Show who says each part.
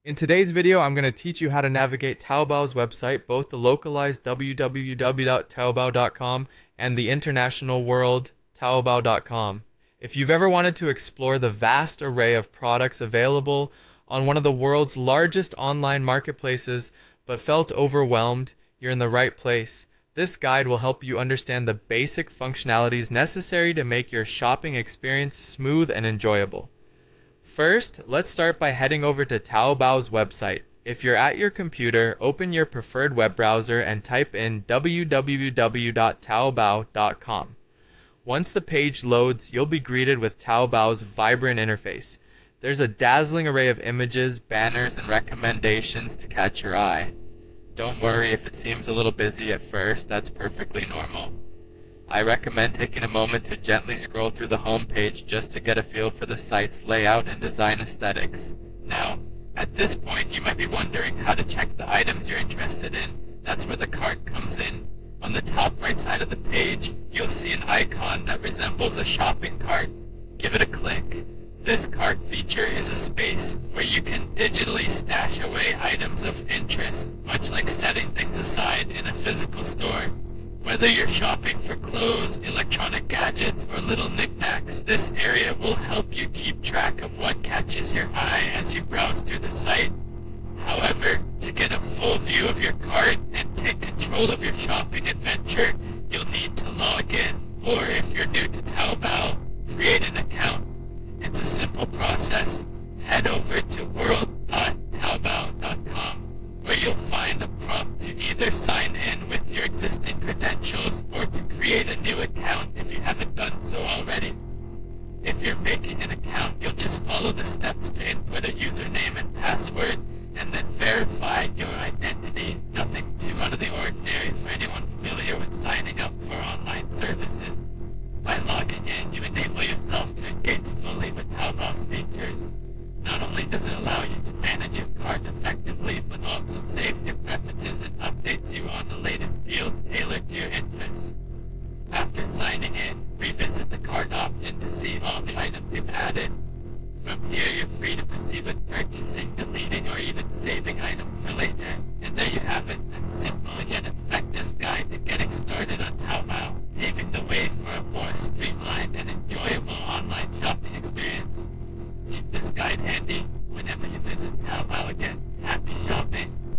Speaker 1: In today's video, I'm going to teach you how to navigate Taobao's website, both the localized www.taobao.com and the international world taobao.com. If you've ever wanted to explore the vast array of products available on one of the world's largest online marketplaces but felt overwhelmed, you're in the right place. This guide will help you understand the basic functionalities necessary to make your shopping experience smooth and enjoyable. First, let's start by heading over to Taobao's website. If you're at your computer, open your preferred web browser and type in www.taobao.com. Once the page loads, you'll be greeted with Taobao's vibrant interface. There's a dazzling array of images, banners, and recommendations to catch your eye. Don't worry if it seems a little busy at first, that's perfectly normal. I recommend taking a moment to gently scroll through the home page just to get a feel for the site's layout and design aesthetics. Now, at this point you might be wondering how to check the items you're interested in. That's where the cart comes in. On the top right side of the page, you'll see an icon that resembles a shopping cart. Give it a click. This cart feature is a space where you can digitally stash away items of interest, much like setting things aside in a physical store. Whether you're shopping for clothes, electronic gadgets, or little knickknacks, this area will help you keep track of what catches your eye as you browse through the site. However, to get a full view of your cart and take control of your shopping adventure, you'll need to log in, or if you're new to Taobao, create an account. It's a simple process. Head over to world.taobao.com, where you'll find a prompt to either sign in with your existing credentials or to create a new account if you haven't done so already. If you're making an account, you'll just follow the steps to input a username and password and then verify your identity. Nothing too out of the ordinary for anyone familiar with signing up for online services. By logging in, you enable yourself to engage fully with Taobao's features. Not only does it allow you to manage your cart effectively, but also saves your preferences and updates you on the latest deals tailored to your interests. After signing in, revisit the cart option to see all the items you've added. From here, you're free to proceed with purchasing, deleting, or even saving items for later. And there you have it, a simple yet effective guide